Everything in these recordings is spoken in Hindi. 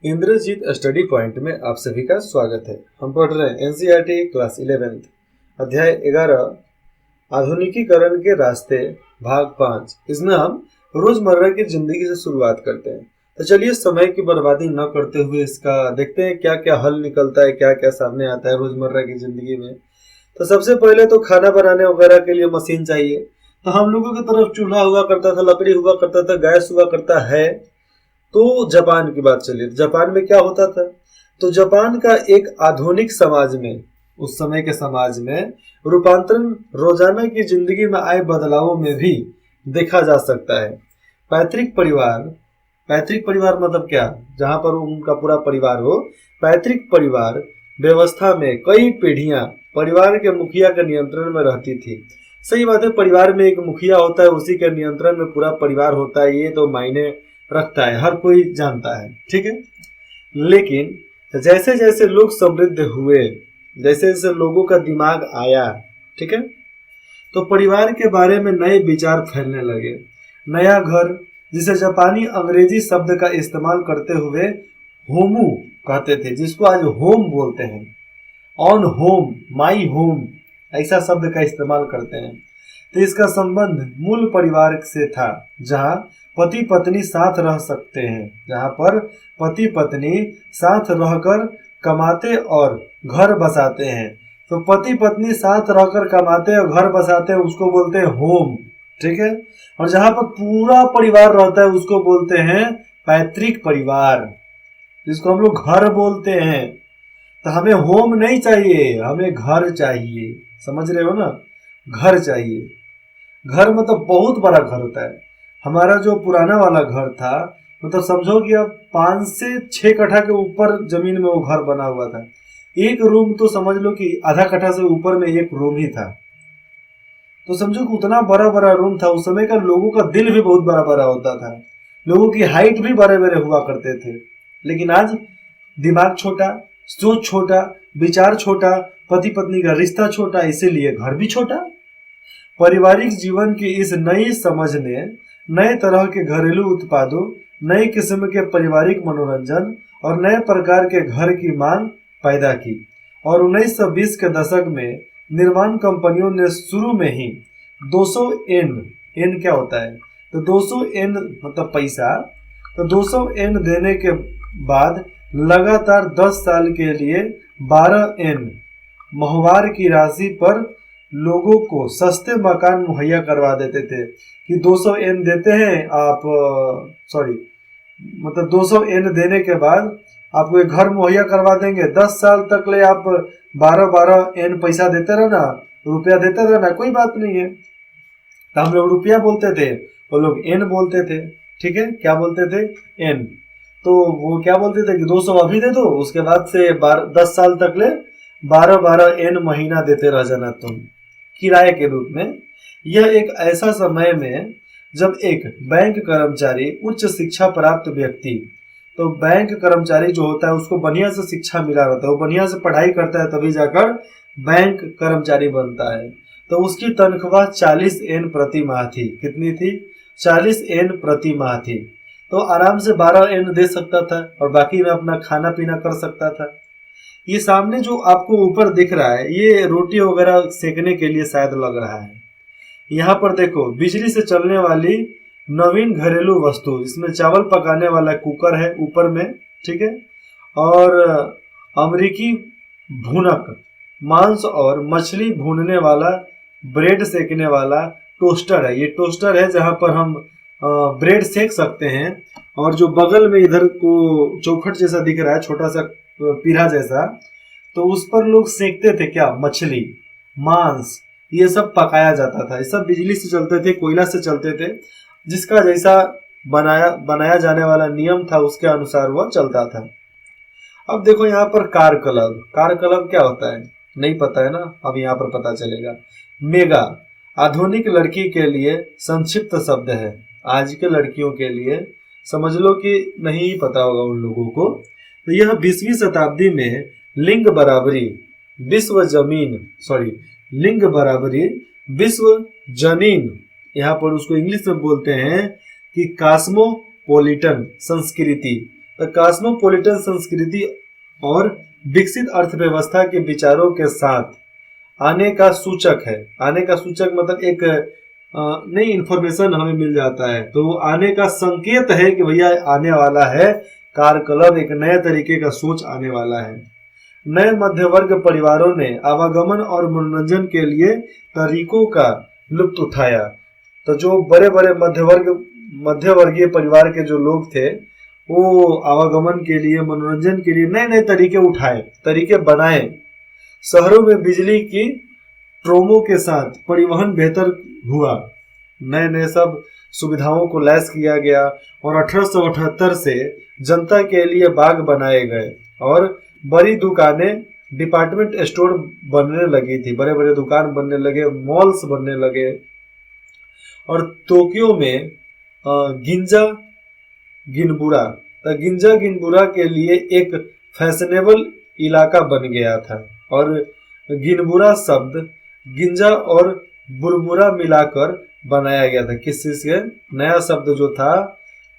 इंद्रजीत स्टडी पॉइंट में आप सभी का स्वागत है। हम पढ़ रहे हैं एनसीईआरटी क्लास 11 अध्याय 11 आधुनिकीकरण के रास्ते भाग 5। इसमें हम रोजमर्रा की जिंदगी से शुरुआत करते हैं। तो चलिए समय की बर्बादी न करते हुए इसका देखते हैं क्या क्या हल निकलता है, क्या क्या सामने आता है रोजमर्रा की जिंदगी में। तो सबसे पहले तो खाना बनाने वगैरह के लिए मशीन चाहिए। तो हम लोगों की तरफ चूल्हा हुआ करता था, लकड़ी हुआ करता था, गैस हुआ करता है। तो जापान की बात चलिए, जापान में क्या होता था? तो जापान का एक आधुनिक समाज में, उस समय के समाज में रूपांतरण रोजाना की जिंदगी में आए बदलावों में भी देखा जा सकता है। पैतृक परिवार, पैतृक परिवार मतलब क्या? जहां पर उनका पूरा परिवार हो। पैतृक परिवार व्यवस्था में कई पीढ़ियां परिवार के मुखिया के नियंत्रण में रहती थी। सही बात है, परिवार में एक मुखिया होता है, उसी के नियंत्रण में पूरा परिवार होता है, ये तो मायने रखता है, हर कोई जानता है, ठीक है। लेकिन जैसे जैसे लोग समृद्ध हुए, जैसे जैसे लोगों का दिमाग आया, ठीक है, तो परिवार के बारे में नए विचार फैलने लगे। नया घर, जिसे जापानी अंग्रेजी शब्द का इस्तेमाल करते हुए होमू कहते थे, जिसको आज होम बोलते हैं, ऑन होम, माई होम, ऐसा शब्द का इस्तेमाल करते हैं। तो इसका संबंध मूल परिवार से था, जहां पति पत्नी साथ रह सकते हैं, जहां पर पति पत्नी साथ रहकर कमाते और घर बसाते हैं। तो पति पत्नी साथ रहकर कमाते और घर बसाते हैं, उसको बोलते हैं होम, ठीक है। और जहां पर पूरा परिवार रहता है उसको बोलते हैं पैतृक परिवार, जिसको हम लोग घर बोलते हैं। तो हमें होम नहीं चाहिए, हमें घर चाहिए, समझ रहे हो ना? घर चाहिए। घर मतलब बहुत बड़ा घर होता है। हमारा जो पुराना वाला घर था, मतलब समझो कि अब 5 से 6 कट्ठा के ऊपर जमीन में वो घर बना हुआ था। एक रूम तो समझ लो कि आधा कट्ठा से ऊपर में एक रूम ही था। तो समझो कि उतना बड़ा बड़ा रूम था। उस समय का लोगों का दिल भी बहुत बड़ा बड़ा होता था, लोगों की हाइट भी बड़े बड़े हुआ करते थे। लेकिन आज दिमाग छोटा, सोच छोटा, विचार छोटा, पति पत्नी का रिश्ता छोटा, इसीलिए घर भी छोटा। पारिवारिक जीवन की इस नई समझ ने नए तरह के घरेलू उत्पादों, नई किस्म के पारिवारिक मनोरंजन और नए प्रकार के घर की मांग पैदा की। और 1920 के दशक में निर्माण कंपनियों ने शुरू में ही 200 एन, एन क्या होता है? तो 200 एन मतलब पैसा, तो 200 एन देने के बाद लगातार 10 साल के लिए 12 एन माहवार की राशि पर लोगों को सस्ते मकान मुहैया करवा देते थे। कि 200 एन देते हैं आप, सॉरी, मतलब 200 एन देने के बाद आपको एक घर मुहैया करवा देंगे। 10 साल तक ले आप 12-12 एन पैसा देते रहना, रुपया देते रहना, कोई बात नहीं है। तो हम लोग रुपया बोलते थे, वो लोग एन बोलते थे, ठीक है। क्या बोलते थे? एन। तो वो क्या बोलते थे कि 200 अभी दे दो, उसके बाद से 10 साल तक ले 12-12 एन महीना देते रह जाना तुम, किराए के रूप में। यह एक ऐसा समय में जब एक बैंक कर्मचारी, उच्च शिक्षा प्राप्त व्यक्ति, तो बैंक कर्मचारी जो होता है उसको बढ़िया से शिक्षा मिला रहता है, वो बढ़िया से पढ़ाई करता है, तभी जाकर बैंक कर्मचारी बनता है। तो उसकी तनख्वाह 40 एन प्रति माह थी। कितनी थी? 40 एन प्रति माह थी। तो आराम से 12 एन दे सकता था और बाकी में अपना खाना पीना कर सकता था। ये सामने जो आपको ऊपर दिख रहा है, ये रोटी वगैरह सेकने के लिए शायद लग रहा है। यहाँ पर देखो, बिजली से चलने वाली नवीन घरेलू वस्तु, इसमें चावल पकाने वाला कुकर है ऊपर में, ठीक है। और अमेरिकी भूनक, मांस और मछली भूनने वाला, ब्रेड सेकने वाला टोस्टर है। ये टोस्टर है जहां पर हम ब्रेड सेक सकते हैं। और जो बगल में इधर को चौखट जैसा दिख रहा है, छोटा सा पीढ़ा जैसा, तो उस पर लोग सेकते थे क्या? मछली, मांस, ये सब पकाया जाता था। ये सब बिजली से चलते थे, कोयला से चलते थे। जिसका जैसा बनाया जाने वाला नियम था, उसके अनुसार वह चलता था। अब देखो यहाँ पर कार क्लब, कार क्लब क्या होता है? नहीं पता है ना? अब यहाँ पर पता चलेगा। मेगा, आधुनिक लड़की के लिए संक्षिप्त शब्द है। आज के लड़कियों के लिए समझ लो कि नहीं पता होगा उन लोगों को। तो यह 20वीं शताब्दी में लिंग बराबरी, विश्व जमीन, सॉरी, लिंग बराबरी, विश्व जनीन, यहाँ पर उसको इंग्लिश में बोलते हैं कि कॉस्मोपॉलिटन संस्कृति, तो कॉस्मोपॉलिटन संस्कृति और विकसित अर्थव्यवस्था के विचारों के साथ आने का सूचक है। आने का सूचक मतलब एक नई इंफॉर्मेशन हमें मिल जाता है, तो आने का संकेत है कि भैया आने वाला है कार्यकलाप, एक नए तरीके का सोच आने वाला है। नए मध्यवर्ग परिवारों ने आवागमन और मनोरंजन के लिए तरीकों का लुत्फ उठाया। तो जो बड़े बड़े मध्यवर्गीय परिवार के जो लोग थे, वो आवागमन के लिए, मनोरंजन के लिए नए नए तरीके उठाए, तरीके बनाए। शहरों में बिजली की ट्रोमों के साथ परिवहन बेहतर हुआ, नए नए सब सुविधाओं को लैस किया गया और 1878 से जनता के लिए बाग बनाए गए और बड़ी दुकानें, डिपार्टमेंट स्टोर बनने लगी थी, बड़े बड़े दुकान बनने लगे, मॉल्स बनने लगे। और टोक्यो में गिंजा गिनबुरा, तो गिंजा गिनबुरा के लिए एक फैशनेबल इलाका बन गया था। और गिनबुरा शब्द गिंजा और बुरबुरा मिलाकर बनाया गया था। किस चीज के? नया शब्द जो था,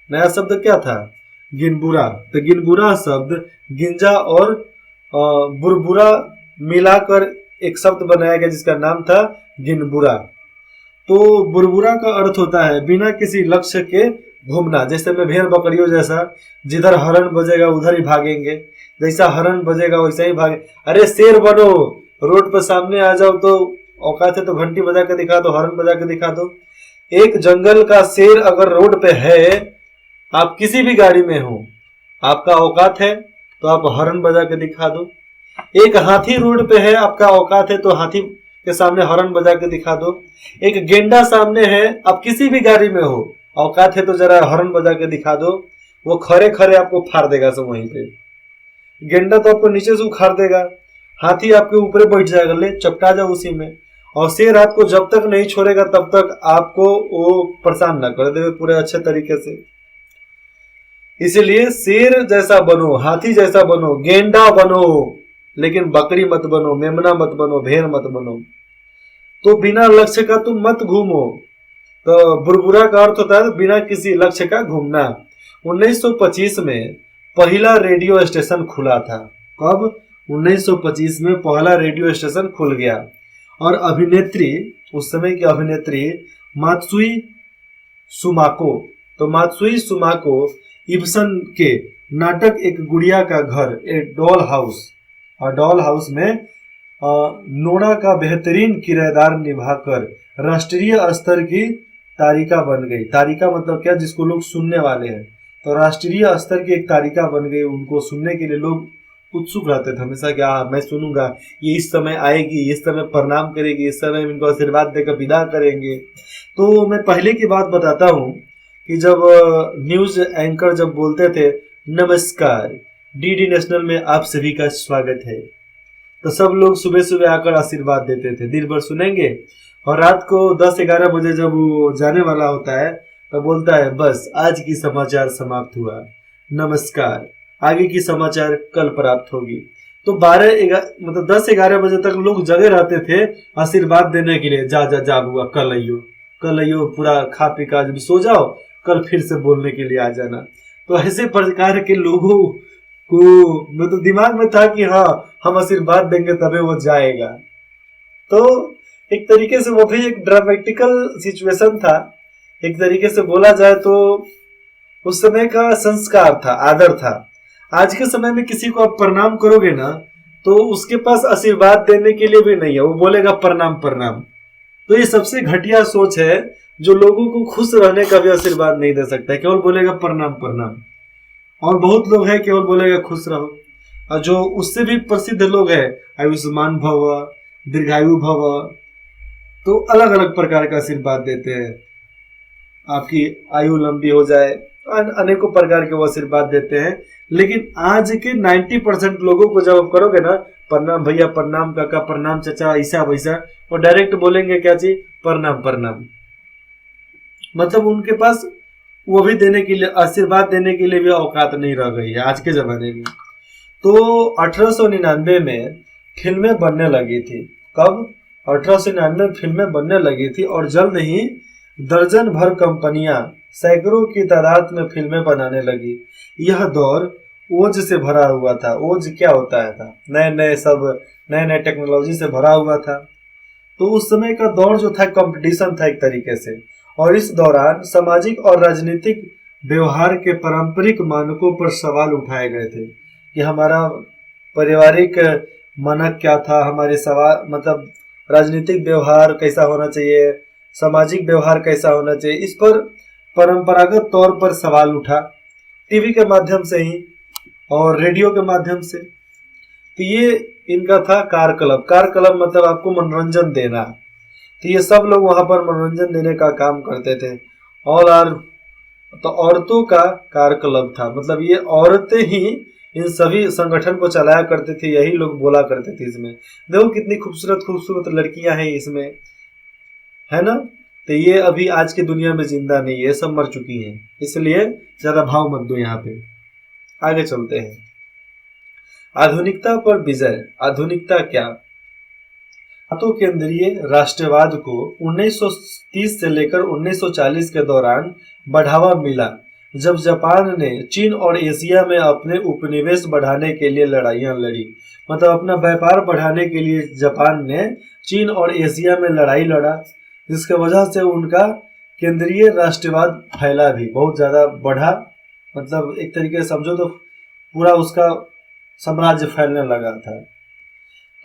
नया शब्द क्या था? गिनबुरा। तो गिनबुरा शब्द गिंजा और बुरबुरा मिलाकर एक शब्द बनाया गया जिसका नाम था गिनबुरा। तो बुरबुरा का अर्थ होता है बिना किसी लक्ष्य के घूमना। जैसे में भेड़ बकरियों जैसा, जिधर हरन बजेगा उधर ही भागेंगे, जैसा हरन बजेगा वैसा ही भागे। अरे शेर बनो, रोड पर सामने आ जाओ तो औकात है तो घंटी बजा के दिखा दो, हरन बजा के दिखा दो। एक जंगल का शेर अगर रोड पे है, आप किसी भी गाड़ी में हो, आपका औकात है तो आप हरन बजा के दिखा दो। एक हाथी रोड पे है, आपका औकात है तो हाथी के सामने हरन बजा के दिखा दो। एक गेंडा सामने है, आप किसी भी गाड़ी में हो, औकात है तो जरा हरन बजा के दिखा दो। वो खड़े खड़े आपको फाड़ देगा सब वहीं पे। गेंडा तो आपको नीचे से उखाड़ देगा, हाथी आपके ऊपर बैठ जाएगा, ले चपटा जाओ उसी में। और शेर आपको जब तक नहीं छोड़ेगा तब तक आपको वो परेशान ना कर देवे पूरे अच्छे तरीके से। इसलिए शेर जैसा बनो, हाथी जैसा बनो, गेंडा बनो, लेकिन बकरी मत बनो, मेमना मत बनो, भेड़ मत बनो। तो बिना लक्ष्य का तुम मत घूमो। तो बुरबुरा का अर्थ होता है बिना किसी लक्ष्य का घूमना। 1925 में पहला रेडियो स्टेशन खुला था। कब? 1925 में पहला रेडियो स्टेशन खुल गया। और अभिनेत्री, उस समय की अभिनेत्री मात्सुई सुमाको, तो मात्सुई सुमाको इब्सन के नाटक एक गुड़िया का घर, एक डॉल हाउस, और डॉल हाउस में नोरा का बेहतरीन किरदार निभाकर राष्ट्रीय स्तर की तारिका बन गई। तारिका मतलब क्या? जिसको लोग सुनने वाले हैं। तो राष्ट्रीय स्तर की एक तारिका बन गई, उनको सुनने के लिए लोग उत्सुक रहते थे हमेशा कि हाँ मैं सुनूंगा, ये इस समय आएगी, इस समय प्रणाम करेगी, इस समय इनको आशीर्वाद देकर विदा करेंगे। तो मैं पहले की बात बताता हूँ कि जब न्यूज एंकर जब बोलते थे नमस्कार, डीडी नेशनल में आप सभी का स्वागत है, तो सब लोग सुबह सुबह आकर आशीर्वाद देते थे, दिन भर सुनेंगे। और रात को 10-11 बजे जब वो जाने वाला होता है तो बोलता है बस आज की समाचार समाप्त हुआ, नमस्कार, आगे की समाचार कल प्राप्त होगी। तो 10-11 बजे तक लोग जगे रहते थे आशीर्वाद देने के लिए, जा जा जा बुआ कल आइयो, कल आइयो, पूरा खा पी का जब सो जाओ, कल फिर से बोलने के लिए आ जाना। तो ऐसे प्रकार के लोगों को मतलब दिमाग में था कि हाँ हम आशीर्वाद देंगे तभी वो जाएगा। तो एक तरीके से वो भी एक ड्रामेटिकल सिचुएशन था, एक तरीके से बोला जाए तो उस समय का संस्कार था, आदर था। आज के समय में किसी को आप प्रणाम करोगे ना तो उसके पास आशीर्वाद देने के लिए भी नहीं है, वो बोलेगा प्रणाम प्रणाम। तो ये सबसे घटिया सोच है, जो लोगों को खुश रहने का भी आशीर्वाद नहीं दे सकता है, केवल बोलेगा प्रणाम प्रणाम। और बहुत लोग हैं केवल बोलेगा खुश रहो। और जो उससे भी प्रसिद्ध लोग हैं, आयुष्मान भव, दीर्घायु भव, तो अलग अलग प्रकार का आशीर्वाद देते हैं, आपकी आयु लंबी हो जाए, अनेकों प्रकार के वो आशीर्वाद देते हैं। लेकिन आज के 90% लोगों को जब आप करोगे ना, प्रणाम भैया, प्रणाम काका, प्रणाम चाचा, ऐसा वैसा, वो डायरेक्ट बोलेंगे क्या चीज? प्रणाम प्रणाम। मतलब उनके पास वो भी देने के लिए, आशीर्वाद देने के लिए भी औकात नहीं रह गई है आज के जमाने में। तो 1899 में फिल्में बनने लगी थी। कब? 1899 फिल्में बनने लगी थी और जल्द ही दर्जन भर कंपनियां सैकड़ों की तादाद में फिल्में बनाने लगी। यह दौर ओज से भरा हुआ था। ओज क्या होता है था? नए नए टेक्नोलॉजी से भरा हुआ था। तो उस समय का दौर जो था कंपटीशन था एक तरीके से। और इस दौरान सामाजिक और राजनीतिक व्यवहार के पारंपरिक मानकों पर सवाल उठाए गए थे कि हमारा पारिवारिक मानक क्या था, हमारे सवाल मतलब राजनीतिक व्यवहार कैसा होना चाहिए, सामाजिक व्यवहार कैसा होना चाहिए, इस पर परंपरागत तौर पर सवाल उठा टीवी के माध्यम से ही और रेडियो के माध्यम से। तो ये इनका था कार क्लब। कार क्लब मतलब आपको मनोरंजन देना। तो ये सब लोग वहां पर मनोरंजन देने का काम करते थे। ऑल आर तो औरतों का कार क्लब था, मतलब ये औरतें ही इन सभी संगठन को चलाया करते थे, यही लोग बोला करते थे इसमें। देखो कितनी खूबसूरत खूबसूरत लड़कियां हैं इसमें, है ना। तो ये अभी आज की दुनिया में जिंदा नहीं है, सब मर चुकी हैं, इसलिए ज्यादा भाव मत दो। यहाँ पे आगे चलते हैं। आधुनिकता पर विजय। आधुनिकता क्या? तो केंद्रीय राष्ट्रवाद को 1930 से लेकर 1940 के दौरान बढ़ावा मिला, जब जापान ने चीन और एशिया में अपने उपनिवेश बढ़ाने के लिए लड़ाइयां लड़ी। मतलब अपना व्यापार बढ़ाने के लिए जापान ने चीन और एशिया में लड़ाई लड़ा, जिसके वजह से उनका केंद्रीय राष्ट्रवाद फैला भी, बहुत ज़्यादा बढ़ा। मतलब एक तरीके से समझो तो पूरा उसका साम्राज्य फैलने लगा था।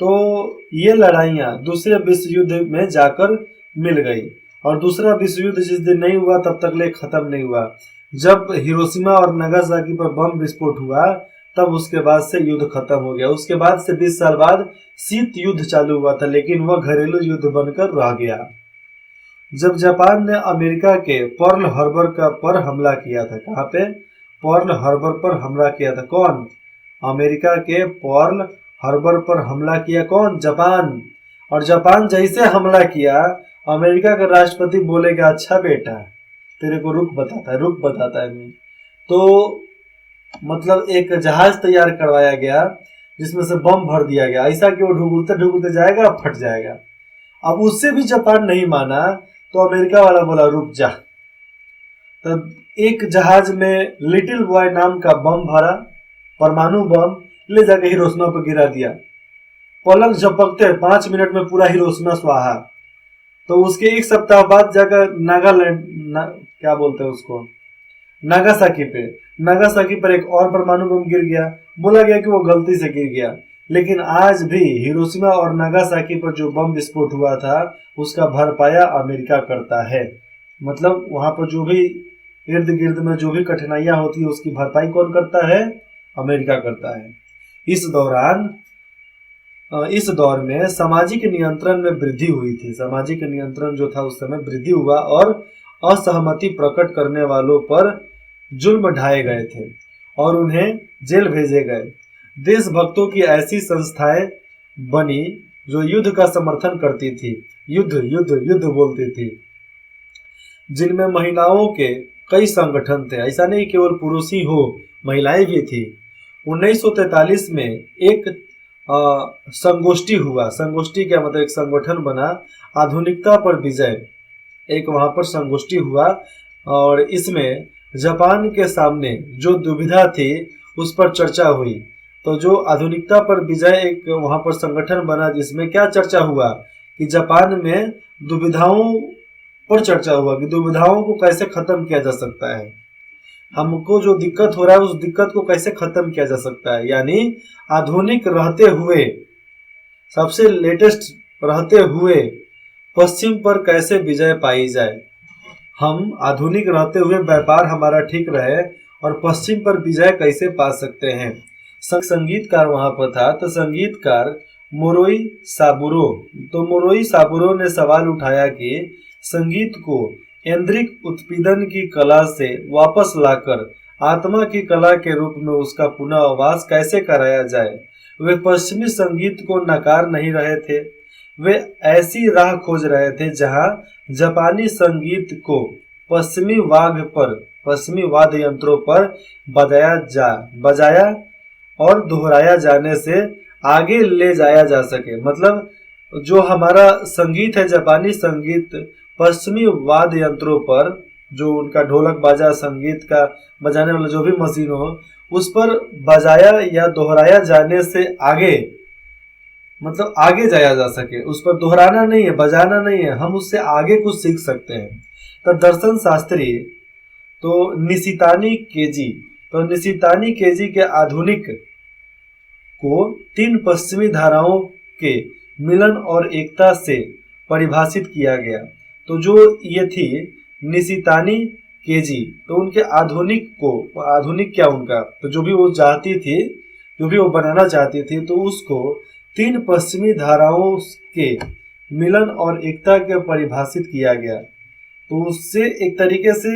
तो ये लड़ाइयाँ दूसरे विश्व युद्ध में जाकर मिल गई, और दूसरा विश्व युद्ध जिस दिन नहीं हुआ तब तक ले खत्म नहीं हुआ। जब हिरोशिमा और नागासाकी पर बम विस्फोट हुआ तब उसके बाद से युद्ध खत्म हो गया। उसके बाद से 20 साल बाद शीत युद्ध चालू हुआ था, लेकिन वह घरेलू युद्ध बनकर रह गया। जब जापान ने अमेरिका के पर्ल हार्बर पर हमला किया था। कहाँ पे? पर्ल हार्बर पर हमला किया था। कौन? अमेरिका के पर्ल हार्बर पर हमला किया कौन? जापान। और जापान जैसे हमला किया, अमेरिका का राष्ट्रपति बोलेगा अच्छा बेटा तेरे को रुक बताता है मैं। तो मतलब एक जहाज तैयार करवाया गया जिसमें से बम भर दिया गया, ऐसा कि वो ढुकते ढुकते जाएगा, फट जाएगा। अब उससे भी जापान नहीं माना तो अमेरिका वाला बोला रुक जा। तो एक जहाज में लिटिल बॉय नाम का बम भरा, परमाणु बम, ले जाके हिरोशिमा पर गिरा दिया। पलक झपकते 5 मिनट में पूरा हिरोशिमा स्वाहा। तो उसके एक सप्ताह बाद जाकर क्या बोलते हैं उसको, नागासाकी पर एक और परमाणु बम गिर गया। बोला गया कि वो गलती से गिर गया, लेकिन आज भी हिरोशिमा और नागासाकी पर जो बम विस्फोट हुआ था उसका भरपाया अमेरिका करता है। मतलब वहां पर जो भी इर्द गिर्द में जो भी कठिनाइयां होती है उसकी भरपाई कौन करता है? अमेरिका करता है। इस दौर में सामाजिक नियंत्रण में वृद्धि हुई थी। सामाजिक नियंत्रण जो था उस समय वृद्धि हुआ और असहमति प्रकट करने वालों पर जुल्म ढाए गए थे और उन्हें जेल भेजे गए। देशभक्तों की ऐसी संस्थाएं बनी जो युद्ध का समर्थन करती थी, युद्ध युद्ध युद्ध बोलती थी, जिनमें महिलाओं के कई संगठन थे। ऐसा नहीं केवल पुरुष ही हो, महिलाएं भी थी। 1943 में एक संगोष्ठी हुआ। संगोष्ठी क्या मतलब? एक संगठन बना, आधुनिकता पर विजय, एक वहां पर संगोष्ठी हुआ और इसमें जापान के सामने जो दुविधा थी उस पर चर्चा हुई। तो जो आधुनिकता पर विजय एक वहां पर संगठन बना, जिसमें क्या चर्चा हुआ कि जापान में दुविधाओं पर चर्चा हुआ कि दुविधाओं को कैसे खत्म किया जा सकता है, हमको जो दिक्कत हो रहा है उस दिक्कत को कैसे खत्म किया जा सकता है। यानी आधुनिक रहते हुए, सबसे लेटेस्ट रहते हुए पश्चिम पर कैसे विजय पाई जाए। हम आधुनिक रहते हुए व्यापार हमारा ठीक रहे और पश्चिम पर विजय कैसे पा सकते हैं। संगीतकार वहां पर था, तो संगीतकार मोरोई साबुरो। तो मोरोई साबुरो ने सवाल उठाया कि संगीत को ऐन्द्रिक उत्पीड़न की कला से वापस लाकर आत्मा की कला के रूप में उसका पुनः आवास कैसे कराया जाए। वे पश्चिमी संगीत को नकार नहीं रहे थे, वे ऐसी राह खोज रहे थे जहां जापानी संगीत को पश्चिमी वाद्य यंत्रों पर बजाया और दोहराया जाने से आगे ले जाया जा सके। मतलब जो हमारा संगीत है, जापानी संगीत पश्चिमी वाद्य यंत्रों पर जो उनका ढोलक बाजा संगीत का बजाने वाला जो भी मशीन हो, उस पर बजाया या दोहराया जाने से आगे, मतलब आगे जाया जा सके, उस पर दोहराना नहीं है, बजाना नहीं है, हम उससे आगे कुछ सीख सकते हैं। तो दर्शन शास्त्री तो निशितानी केजी, तो निशितानी केजी के आधुनिक को 3 पश्चिमी धाराओं के मिलन और एकता से परिभाषित किया गया। तो जो ये थी निशितानी केजी, तो उनके आधुनिक को, आधुनिक क्या उनका, तो जो भी वो चाहती थी, जो भी वो बनाना चाहती थी, तो उसको 3 पश्चिमी धाराओं के मिलन और एकता के परिभाषित किया गया। तो उससे एक तरीके से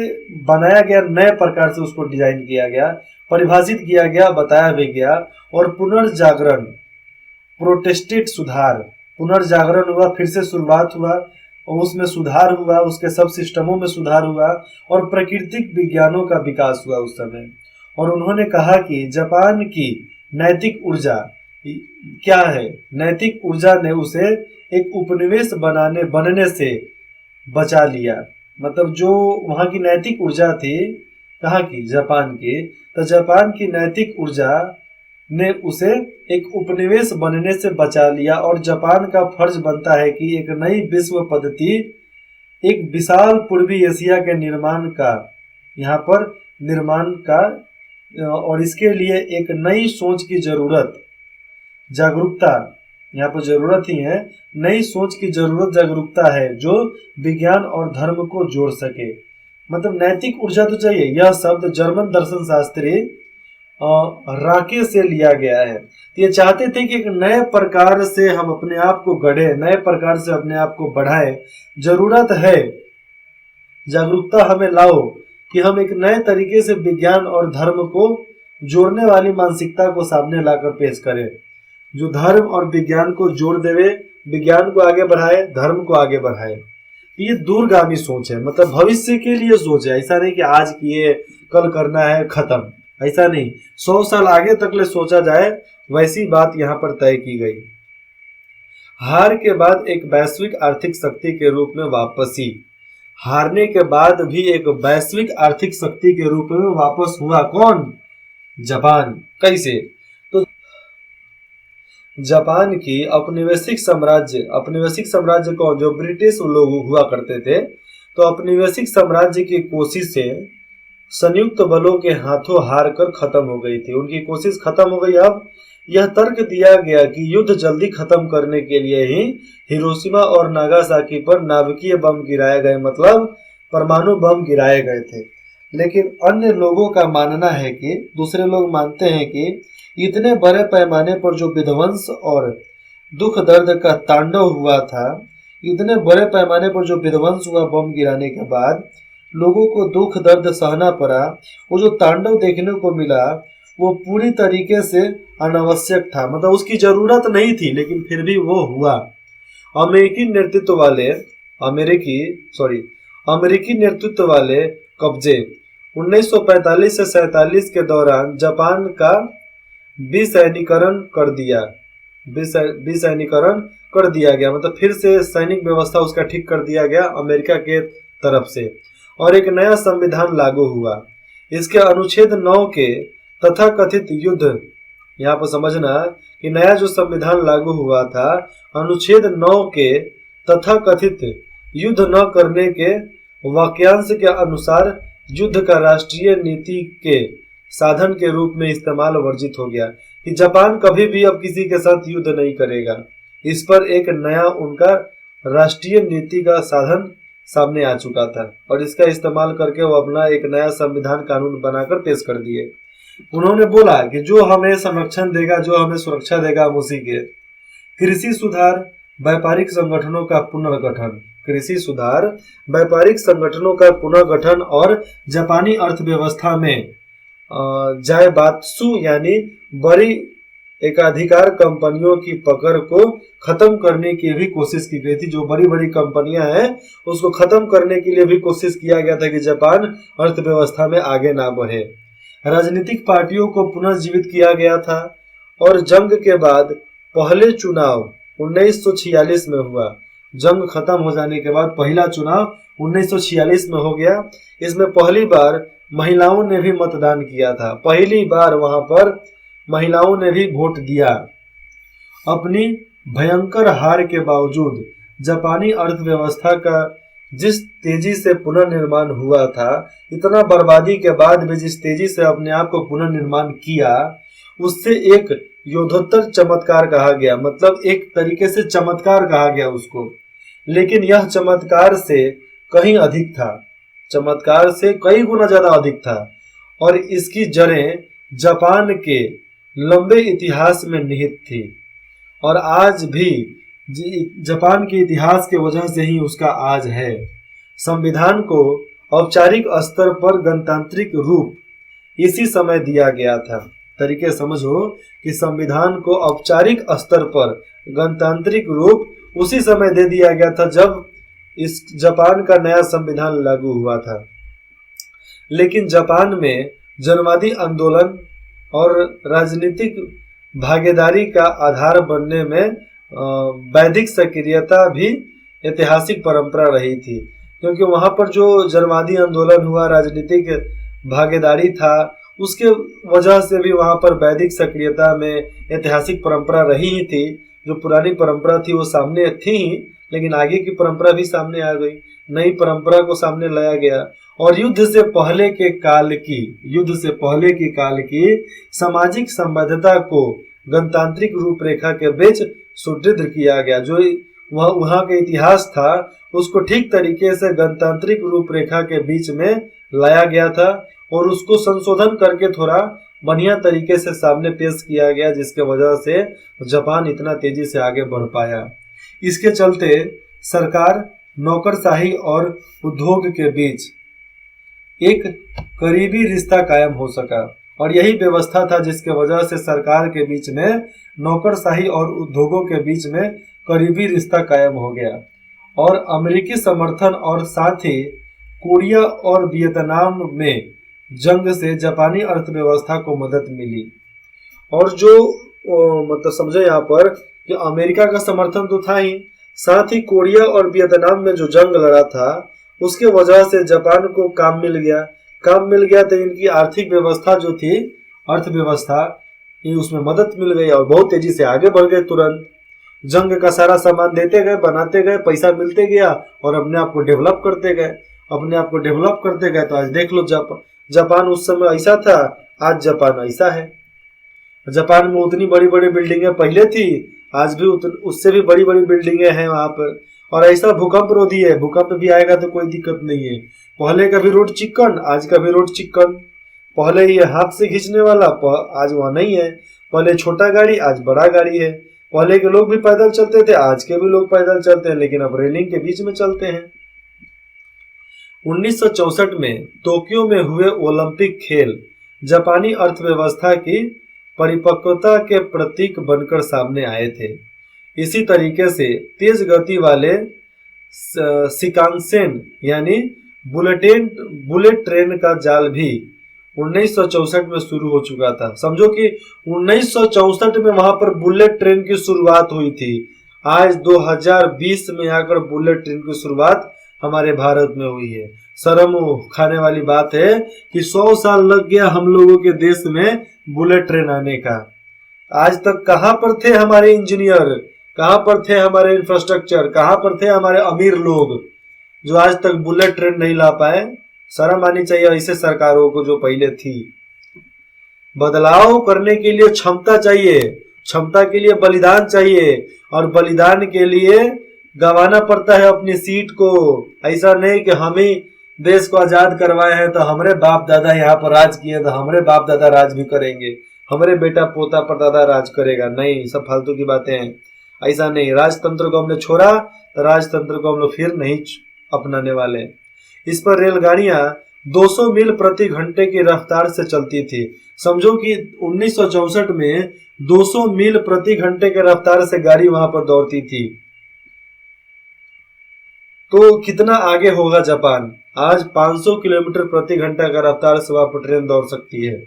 बनाया गया, नए प्रकार से उसको डिजाइन किया गया, परिभाषित किया गया, बताया भी गया। और पुनर्जागरण, प्रोटेस्टेड सुधार, पुनर्जागरण हुआ, फिर से शुरुआत हुआ और उसमें सुधार हुआ, उसके सब सिस्टमों में सुधार हुआ और प्राकृतिक विज्ञानों का विकास हुआ उस समय। और उन्होंने कहा कि जापान की नैतिक ऊर्जा क्या है, नैतिक ऊर्जा ने उसे एक उपनिवेश बनने से बचा लिया। मतलब जो वहाँ की नैतिक ऊर्जा थी, कहाँ की, जापान की, तो जापान की नैतिक ऊर्जा ने उसे एक उपनिवेश बनने से बचा लिया। और जापान का फर्ज बनता है कि एक नई विश्व पद्धति, एक विशाल पूर्वी एशिया के निर्माण का, यहाँ पर निर्माण का, और इसके लिए एक नई सोच की जरूरत, जागरूकता यहाँ पर जरूरत ही है, नई सोच की जरूरत, जागरूकता है जो विज्ञान और धर्म को जोड़ सके। मतलब नैतिक ऊर्जा तो चाहिए। यह शब्द जर्मन दर्शन शास्त्री राके से लिया गया है। तो ये चाहते थे कि एक नए प्रकार से हम अपने आप को गढ़े, नए प्रकार से अपने आप को बढ़ाए। जरूरत है, जागरूकता हमें लाओ कि हम एक नए तरीके से विज्ञान और धर्म को जोड़ने वाली मानसिकता को सामने लाकर पेश करें, जो धर्म और विज्ञान को जोड़ देवे, विज्ञान को आगे बढ़ाए, धर्म को आगे बढ़ाए। ये दूरगामी सोच है, मतलब भविष्य के लिए सोच है। ऐसा नहीं कि आज किए कल करना है खत्म, ऐसा नहीं, 100 साल आगे तक ले सोचा जाए, वैसी बात यहाँ पर तय की गई। हार के बाद एक वैश्विक आर्थिक शक्ति के रूप में वापसी, हारने के बाद भी एक वैश्विक आर्थिक शक्ति के रूप में वापस हुआ कौन, जापान। कैसे, तो जापान की औपनिवेशिक साम्राज्य कौन, जो ब्रिटिश लोग हुआ करते थे, तो औपनिवेशिक साम्राज्य की कोशिशें संयुक्त बलों के हाथों हार कर खत्म हो गई थी। उनकी कोशिश खत्म हो गई। अब यह तर्क दिया गया कि युद्ध जल्दी खत्म करने के लिए ही हिरोशिमा और नागासाकी पर नाभिकीय बम गिराए गए, मतलब परमाणु बम गिराए गए थे। लेकिन अन्य लोगों का मानना है कि, दूसरे लोग मानते हैं कि इतने बड़े पैमाने पर जो विध्वंस और दुख दर्द का तांडव हुआ था, इतने बड़े पैमाने पर जो विध्वंस हुआ बम गिराने के बाद, लोगों को दुख दर्द सहना पड़ा, वो जो तांडव देखने को मिला वो पूरी तरीके से अनावश्यक था, मतलब उसकी जरूरत नहीं थी, लेकिन फिर भी वो हुआ। अमेरिकी नेतृत्व वाले कब्जे 1945 से 47 के दौरान जापान का विसैनिकरण कर दिया गया, मतलब फिर से सैनिक व्यवस्था उसका ठीक कर दिया गया अमेरिका के तरफ से, और एक नया संविधान लागू हुआ। इसके अनुच्छेद 9 के तथाकथित युद्ध, यहाँ पर समझना कि नया जो संविधान लागू हुआ था, अनुच्छेद 9 के तथाकथित युद्ध न करने के वाक्यांश के अनुसार युद्ध का राष्ट्रीय नीति के साधन के रूप में इस्तेमाल वर्जित हो गया, कि जापान कभी भी अब किसी के साथ युद्ध नहीं करेगा। इस पर एक नया उनका राष्ट्रीय नीति का साधन सामने आ चुका था, और इसका इस्तेमाल करके वो अपना एक नया संविधान कानून बनाकर पेश कर दिए। उन्होंने बोला कि जो हमें संरक्षण देगा, जो हमें सुरक्षा देगा, हम उसी के। कृषि सुधार, व्यापारिक संगठनों का पुनर्गठन, कृषि सुधार, व्यापारिक संगठनों का पुनर्गठन और जापानी अर्थव्यवस्था में जायबात्सु यानी बड़ी एकाधिकार कंपनियों की पकड़ को खत्म करने की भी कोशिश की गई थी। जो बड़ी बड़ी कंपनियां हैं उसको खत्म करने के लिए भी कोशिश किया गया था कि जापान अर्थव्यवस्था में आगे ना बढ़े। राजनीतिक पार्टियों को पुनर्जीवित किया गया था, और जंग के बाद पहले चुनाव 1946 में हुआ। जंग खत्म हो जाने के बाद पहला चुनाव 1946 में हो गया। इसमें पहली बार महिलाओं ने भी मतदान किया था, पहली बार वहां पर महिलाओं ने भी वोट दिया। अपनी भयंकर हार के बावजूद जापानी अर्थव्यवस्था का जिस तेजी से पुनर्निर्माण हुआ था, इतना बर्बादी के बाद भी जिस तेजी से अपने आप को पुनर्निर्माण किया, उससे एक योद्धोत्तर चमत्कार कहा गया, मतलब एक तरीके से चमत्कार कहा गया उसको। लेकिन यह चमत्कार से कहीं अधिक था, चमत्कार से कई गुना ज्यादा अधिक था, और इसकी जड़ें जापान के लंबे इतिहास में निहित थी, और आज भी जापान के इतिहास के वजह से ही उसका आज है। संविधान को औपचारिक स्तर पर गणतांत्रिक रूप इसी समय दिया गया था। तरीके समझो कि संविधान को औपचारिक स्तर पर गणतांत्रिक रूप उसी समय दे दिया गया था जब इस जापान का नया संविधान लागू हुआ था। लेकिन जापान में जनवादी आंदोलन और राजनीतिक भागीदारी का आधार बनने में वैदिक सक्रियता भी ऐतिहासिक परंपरा रही थी, क्योंकि वहां पर जो जनवादी आंदोलन हुआ, राजनीतिक भागीदारी था, उसके वजह से भी वहां पर वैदिक सक्रियता में ऐतिहासिक परंपरा रही ही थी। जो पुरानी परंपरा थी वो सामने थी, लेकिन आगे की परंपरा भी सामने आ गई, नई परंपरा को सामने लाया गया। और युद्ध से पहले के काल की सामाजिक संबद्धता को गणतांत्रिक रूपरेखा के बीच सुदृढ़ किया गया। जो वहाँ के इतिहास था उसको ठीक तरीके से गणतांत्रिक रूपरेखा के बीच में लाया गया था, और उसको संशोधन करके थोड़ा बढ़िया तरीके से सामने पेश किया गया, जिसके वजह से जापान इतना तेजी से आगे बढ़ पाया। इसके चलते सरकार, नौकरशाही और उद्योग के बीच एक करीबी रिश्ता कायम हो सका, और यही व्यवस्था था जिसके वजह से सरकार के बीच में, नौकरशाही और उद्योगों के बीच में करीबी रिश्ता कायम हो गया। और अमेरिकी समर्थन और साथ ही कोरिया और वियतनाम में जंग से जापानी अर्थव्यवस्था को मदद मिली। और जो मतलब समझो यहाँ पर कि अमेरिका का समर्थन तो था ही, साथ ही कोरिया और वियतनाम में जो जंग लड़ा था उसके वजह से जापान को काम मिल गया तो इनकी आर्थिक व्यवस्था जो थी, अर्थव्यवस्था, उसमें मदद मिल गई और बहुत तेजी से आगे बढ़ गए। तुरंत जंग का सारा सामान देते गए, बनाते गए, पैसा मिलते गया और अपने आप को डेवलप करते गए। तो आज देख लो जापान उस समय ऐसा था, आज जापान ऐसा है। जापान में उतनी बड़ी बड़ी बिल्डिंगें पहले थी, आज भी उससे भी बड़ी बड़ी बिल्डिंगें हैं वहां पर। और ऐसा भूकंप रोधी है, भूकंप भी आएगा तो कोई दिक्कत नहीं है। पहले का भी रोड चिक्कन, आज का भी रोड चिक्कन। पहले ये हाथ से खींचने वाला, आज वहां नहीं है। पहले छोटा गाड़ी, आज बड़ा गाड़ी है। पहले के लोग भी पैदल चलते थे, आज के भी लोग पैदल चलते हैं, लेकिन अब रेलिंग के बीच में चलते हैं। 1964 में टोक्यो में हुए ओलंपिक खेल जापानी अर्थव्यवस्था की परिपक्वता के प्रतीक बनकर सामने आए थे। इसी तरीके से तेज गति वाले शिकानसेन यानी बुलेट ट्रेन का जाल भी 1964 में शुरू हो चुका था। समझो कि 1964 में वहां पर बुलेट ट्रेन की शुरुआत हुई थी। आज 2020 में आकर बुलेट ट्रेन की शुरुआत हमारे भारत में हुई है। शर्म खाने वाली बात है कि 100 साल लग गया हम लोगों के देश में बुलेट ट्रेन आने का। आज तक कहां पर थे हमारे इंजीनियर, कहां पर थे हमारे इंफ्रास्ट्रक्चर, कहां पर थे हमारे अमीर लोग जो आज तक बुलेट ट्रेन नहीं ला पाए। शर्म आनी चाहिए ऐसे सरकारों को जो पहले थी। बदलाव करने के लिए क्षमता चाहिए, क्षमता के लिए बलिदान चाहिए, और बलिदान के लिए गंवाना पड़ता है अपनी सीट को। ऐसा नहीं कि हम ही देश को आजाद करवाए हैं तो हमारे बाप दादा यहाँ पर राज किए तो हमारे बाप दादा राज भी करेंगे, हमारे बेटा पोता परदादा राज करेगा। नहीं, सब फालतू की बातें हैं। ऐसा नहीं, राजतंत्र को हमने छोड़ा तो राजतंत्र को हम लोग फिर नहीं अपनाने वाले। इस पर रेलगाड़ियां 200 मील प्रति घंटे की रफ्तार से चलती थी। समझो कि 1964 में 200 मील प्रति घंटे के रफ्तार से गाड़ी वहां पर दौड़ती थी, तो कितना आगे होगा जापान। आज 500 किलोमीटर प्रति घंटा का रफ्तार से वहां पर ट्रेन दौड़ सकती है।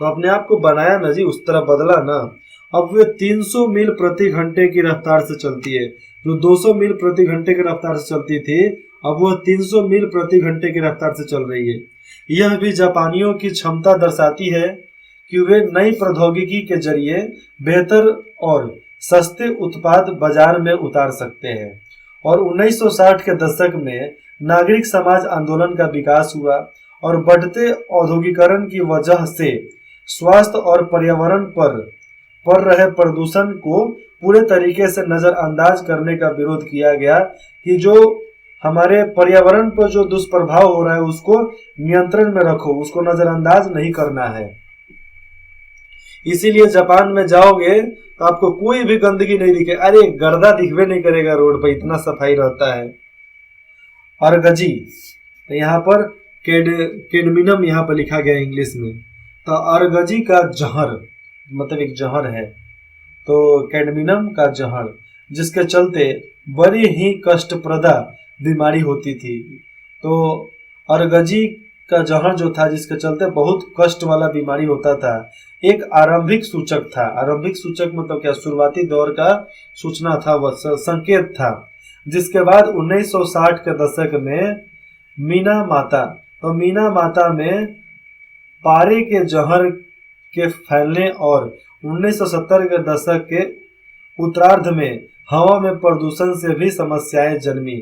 तो अपने आप को बनाया ना जी, उस तरह बदला ना। अब वे 300 मील प्रति घंटे की रफ्तार से चलती है। जो 200 मील प्रति घंटे की रफ्तार से चलती थी, अब वह 300 मील प्रति घंटे की रफ्तार से चल रही है। यह भी जापानियों की क्षमता दर्शाती है कि वे नई प्रौद्योगिकी के जरिए बेहतर और सस्ते उत्पाद बाजार में उतार सकते हैं। और 1960 के दशक में नागरिक समाज आंदोलन का विकास हुआ और बढ़ते औद्योगिकरण की वजह से स्वास्थ्य और पर्यावरण पर पड़ रहे प्रदूषण को पूरे तरीके से नजरअंदाज करने का विरोध किया गया कि जो हमारे पर्यावरण पर जो दुष्प्रभाव हो रहा है उसको नियंत्रण में रखो, उसको नजरअंदाज नहीं करना है। इसीलिए जापान में जाओगे तो आपको कोई भी गंदगी नहीं दिखे, अरे गर्दा दिखवे नहीं करेगा रोड पर, इतना सफाई रहता है। अर्गजी, तो यहाँ पर कैडमियम यहाँ पर लिखा गया इंग्लिश में, तो अर्गजी का जहर मतलब एक जहर है, तो कैडमियम का जहर जिसके चलते बड़ी ही कष्टप्रदा बीमारी होती थी। तो अर्गजी का जहर जो था जिसके चलते बहुत कष्ट वाला बीमारी होता था, एक आरंभिक सूचक था। आरंभिक सूचक मतलब क्या, शुरुआती दौर का सूचना था, वह संकेत था। जिसके बाद 1960 के दशक में मीना माता, तो मीना माता में पारे के जहर के फैलने और 1970 के दशक के उत्तरार्ध में हवा में प्रदूषण से भी समस्याएं जन्मी।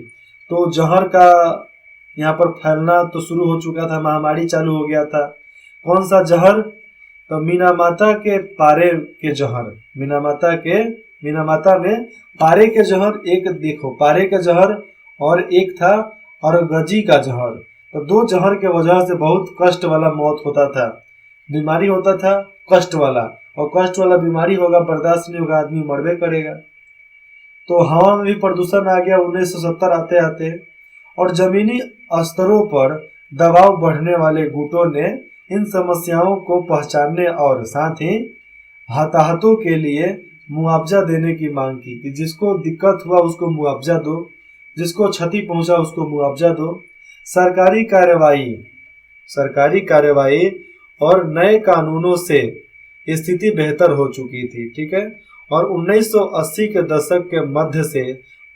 तो जहर का यहाँ पर फैलना तो शुरू हो चुका था, महामारी चालू हो गया था। कौन सा जहर, तो मीनामाता के पारे के जहर, मीनामाता में पारे के जहर, एक देखो पारे के जहर और एक था अर्गजी का जहर। तो दो जहर के वजह से बहुत कष्ट वाला मौत होता था, बीमारी होता था कष्ट वाला, और कष्ट वाला बीमारी होगा, बर्दाश्त नहीं होगा, आदमी मरबे करेगा। तो हवा में भी प्रदूषण आ गया 1970 आते आते, और जमीनी स्तरों पर दबाव बढ़ने वाले गुटों ने इन समस्याओं को पहचानने और साथ ही हताहतों के लिए मुआवजा देने की मांग की कि जिसको दिक्कत हुआ उसको मुआवजा दो, जिसको क्षति पहुंचा उसको मुआवजा दो। सरकारी कार्यवाही और नए कानूनों से स्थिति बेहतर हो चुकी थी, ठीक है। और 1980 के दशक के मध्य से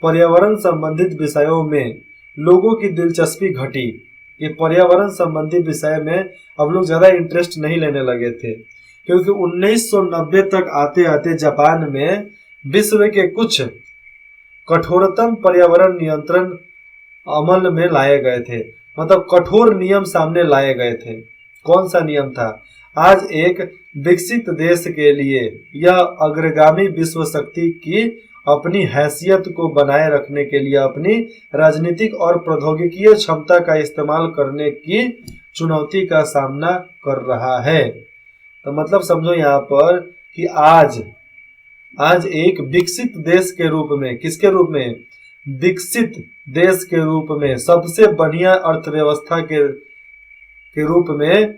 पर्यावरण संबंधित विषयों में लोगों की दिलचस्पी घटी। ये पर्यावरण संबंधी विषय में अब लोग ज़्यादा इंटरेस्ट नहीं लेने लगे थे, क्योंकि 1990 तक आते आते जापान में विश्व के कुछ कठोरतम पर्यावरण नियंत्रण अमल में लाए गए थे, मतलब कठोर नियम सामने लाए गए थे। कौन सा नियम था? आज एक विकसित देश के लिए यह अग्रगामी विश्व शक्ति की अपनी हैसियत को बनाए रखने के लिए अपनी राजनीतिक और प्रौद्योगिकीय क्षमता का इस्तेमाल करने की चुनौती का सामना कर रहा है। तो मतलब समझो यहाँ पर कि आज एक विकसित देश के रूप में, किसके रूप में? विकसित देश के रूप में, सबसे बढ़िया अर्थव्यवस्था के रूप में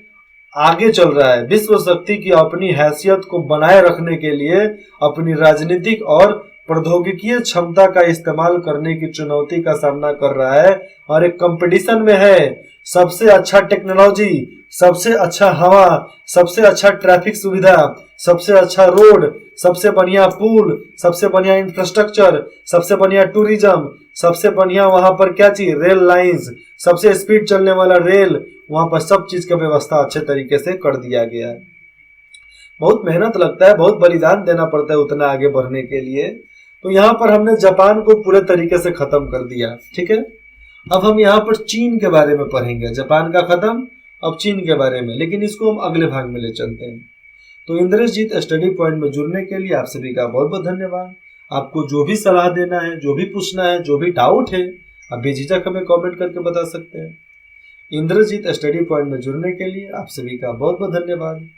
आगे चल रहा है। विश्व शक्ति की अपनी हैसियत को बनाए रखने के लिए अपनी राजनीतिक और प्रौद्योगिकीय क्षमता का इस्तेमाल करने की चुनौती का सामना कर रहा है, और एक कंपटीशन में है। सबसे अच्छा टेक्नोलॉजी, सबसे अच्छा हवा, सबसे अच्छा ट्रैफिक सुविधा, सबसे अच्छा रोड, सबसे बढ़िया पुल, सबसे बढ़िया इंफ्रास्ट्रक्चर, सबसे बढ़िया टूरिज्म, सबसे बढ़िया वहां पर क्या चीज, रेल लाइंस, सबसे स्पीड चलने वाला रेल, वहां पर सब चीज का व्यवस्था अच्छे तरीके से कर दिया गया है। बहुत मेहनत लगता है, बहुत बलिदान देना पड़ता है उतना आगे बढ़ने के लिए। तो यहाँ पर हमने जापान को पूरे तरीके से खत्म कर दिया, ठीक है। अब हम यहाँ पर चीन के बारे में पढ़ेंगे। जापान का खत्म, अब चीन के बारे में, लेकिन इसको हम अगले भाग में ले चलते हैं। तो इंद्रजीत स्टडी पॉइंट में जुड़ने के लिए आप सभी का बहुत बहुत धन्यवाद। आपको जो भी सलाह देना है, जो भी पूछना है, जो भी डाउट है, आप बेझिझक हमें कमेंट करके बता सकते हैं। इंद्रजीत स्टडी पॉइंट में जुड़ने के लिए आप सभी का बहुत बहुत धन्यवाद।